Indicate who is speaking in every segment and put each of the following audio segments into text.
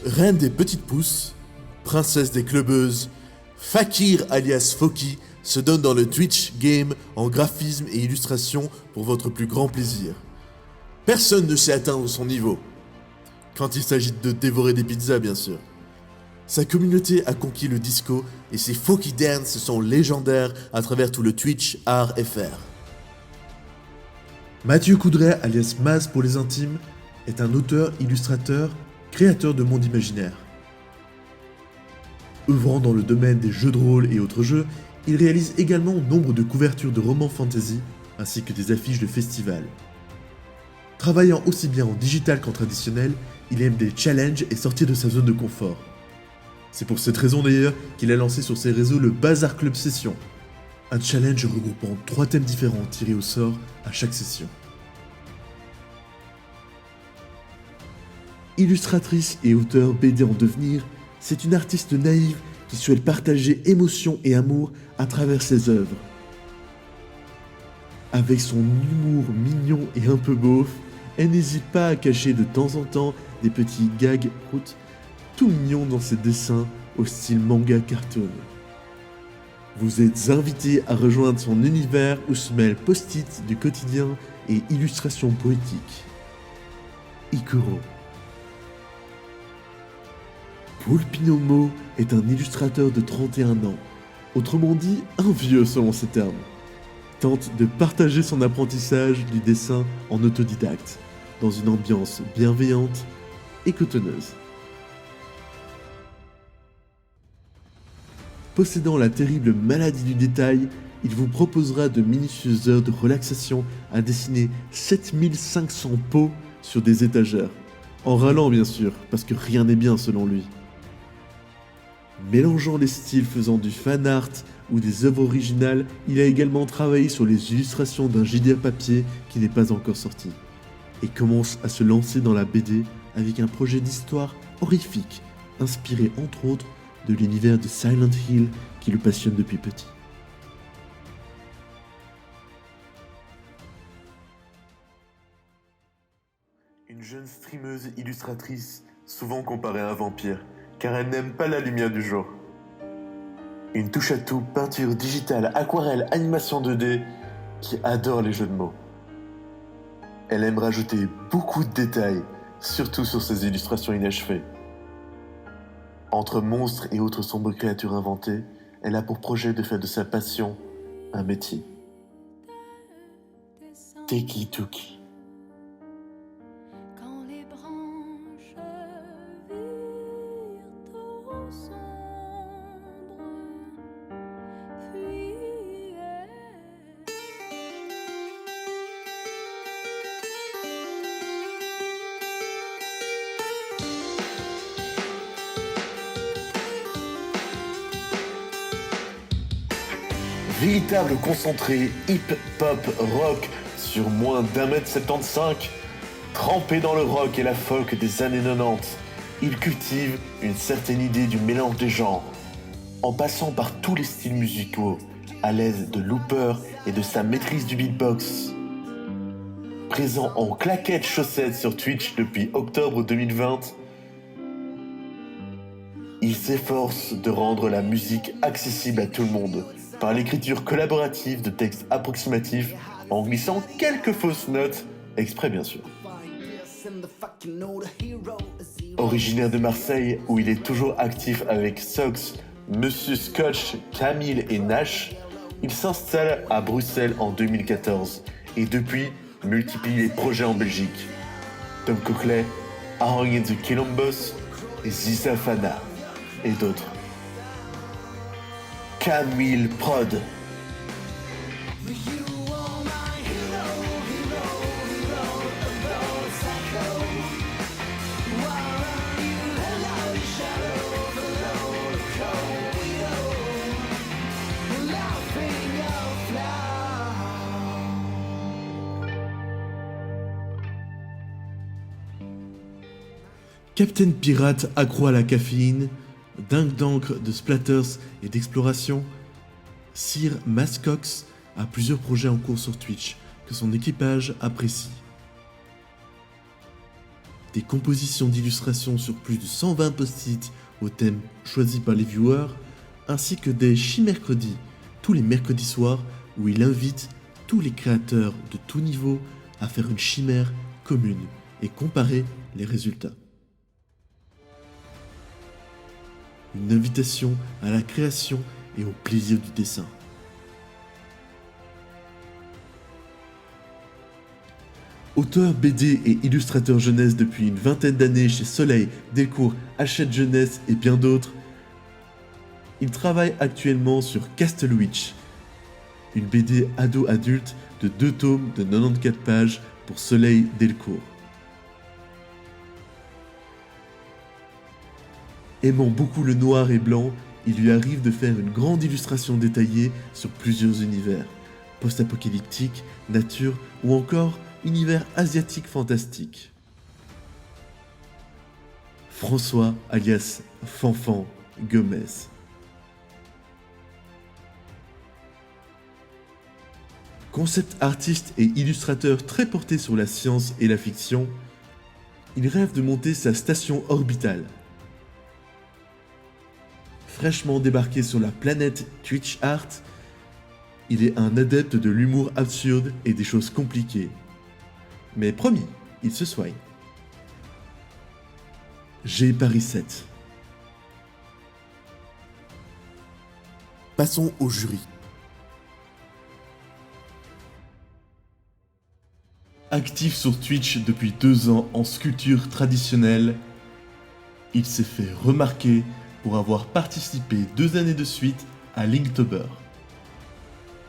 Speaker 1: Reine des petites pousses, princesse des clubbeuses, Fakir alias Foki se donne dans le Twitch game en graphisme et illustration pour votre plus grand plaisir. Personne ne sait atteindre son niveau. Quand il s'agit de dévorer des pizzas, bien sûr. Sa communauté a conquis le disco et ses Foki Dance sont légendaires à travers tout le Twitch art FR. Mathieu Coudray, alias Maz pour les intimes, est un auteur, illustrateur, créateur de mondes imaginaires. Œuvrant dans le domaine des jeux de rôle et autres jeux, il réalise également nombre de couvertures de romans fantasy ainsi que des affiches de festivals. Travaillant aussi bien en digital qu'en traditionnel, il aime des challenges et sortir de sa zone de confort. C'est pour cette raison d'ailleurs qu'il a lancé sur ses réseaux le Bazar Club Session, un challenge regroupant 3 thèmes différents tirés au sort à chaque session. Illustratrice et auteure BD en devenir, c'est une artiste naïve qui souhaite partager émotion et amour à travers ses œuvres. Avec son humour mignon et un peu beauf, elle n'hésite pas à cacher de temps en temps des petits gags proutes tout mignons dans ses dessins au style manga cartoon. Vous êtes invité à rejoindre son univers où se mêlent post-it du quotidien et illustrations poétiques. Ikuro. Paul Pinomo est un illustrateur de 31 ans, autrement dit un vieux selon ses termes. Tente de partager son apprentissage du dessin en autodidacte, dans une ambiance bienveillante et cotonneuse. Possédant la terrible maladie du détail, il vous proposera de minutieuses heures de relaxation à dessiner 7500 pots sur des étagères. En râlant bien sûr, parce que rien n'est bien selon lui. Mélangeant les styles faisant du fan art ou des œuvres originales, il a également travaillé sur les illustrations d'un JDR papier qui n'est pas encore sorti, et commence à se lancer dans la BD avec un projet d'histoire horrifique, inspiré entre autres de l'univers de Silent Hill qui le passionne depuis petit. Une jeune streameuse illustratrice, souvent comparée à un vampire, car elle n'aime pas la lumière du jour. Une touche-à-tout, peinture digitale, aquarelle, animation 2D, qui adore les jeux de mots. Elle aime rajouter beaucoup de détails, surtout sur ses illustrations inachevées. Entre monstres et autres sombres créatures inventées, elle a pour projet de faire de sa passion un métier. Teki Tuki.
Speaker 2: Quand les branches virent au sombre, fuyaient.
Speaker 1: Véritable concentré hip-hop rock sur moins d'1m75, trempé dans le rock et la folk des années 90, il cultive une certaine idée du mélange des genres, en passant par tous les styles musicaux, à l'aide de Looper et de sa maîtrise du beatbox. Présent en claquettes chaussettes sur Twitch depuis octobre 2020, il s'efforce de rendre la musique accessible à tout le monde, par l'écriture collaborative de textes approximatifs en glissant quelques fausses notes, exprès bien sûr. Originaire de Marseille, où il est toujours actif avec Sox, Monsieur Scotch, Camille et Nash, il s'installe à Bruxelles en 2014 et depuis multiplie les projets en Belgique. Tom Coquelet, Aaron and the Quilombos, Ziza Fana et d'autres. Camille Prod. Captain Pirate accro à la caféine, dingue d'encre, de splatters et d'exploration, Sir Mascox a plusieurs projets en cours sur Twitch que son équipage apprécie.
Speaker 3: des compositions d'illustrations sur plus de 120 post-it aux thèmes choisis par les viewers, ainsi que des chimercredis tous les mercredis soirs où il invite tous les créateurs de tout niveau à faire une chimère commune et comparer les résultats. Une invitation à la création et au plaisir du dessin. Auteur BD et illustrateur jeunesse depuis une vingtaine d'années chez Soleil, Delcourt, Hachette Jeunesse et bien d'autres, il travaille actuellement sur Castle Witch, une BD ado-adulte de 2 tomes de 94 pages pour Soleil Delcourt. Aimant beaucoup le noir et blanc, il lui arrive de faire une grande illustration détaillée sur plusieurs univers, post-apocalyptique, nature ou encore univers asiatique fantastique. François alias Fanfan Gomez. Concept artiste et illustrateur très porté sur la science et la fiction, il rêve de monter sa station orbitale. Fraîchement débarqué sur la planète Twitch Art, il est un adepte de l'humour absurde et des choses compliquées. Mais promis, il se soigne. G Paris 7. Passons au jury. Actif sur Twitch depuis 2 ans en sculpture traditionnelle, il s'est fait remarquer pour avoir participé 2 années de suite à Linktober,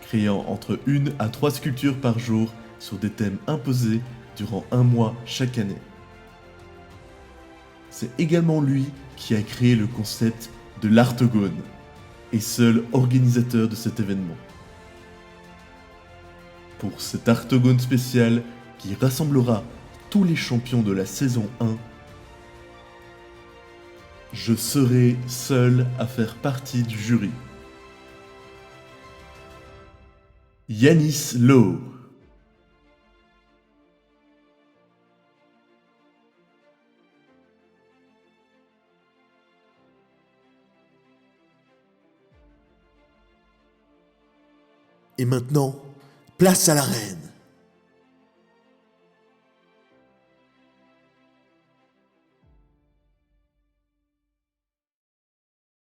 Speaker 3: créant entre 1 à 3 sculptures par jour sur des thèmes imposés durant 1 mois chaque année. C'est également lui qui a créé le concept de l'Artogone, et seul organisateur de cet événement. Pour cet Artogone spécial qui rassemblera tous les champions de la saison 1, je serai seul à faire partie du jury. Yanis Lowe. Et maintenant, place à l'arène.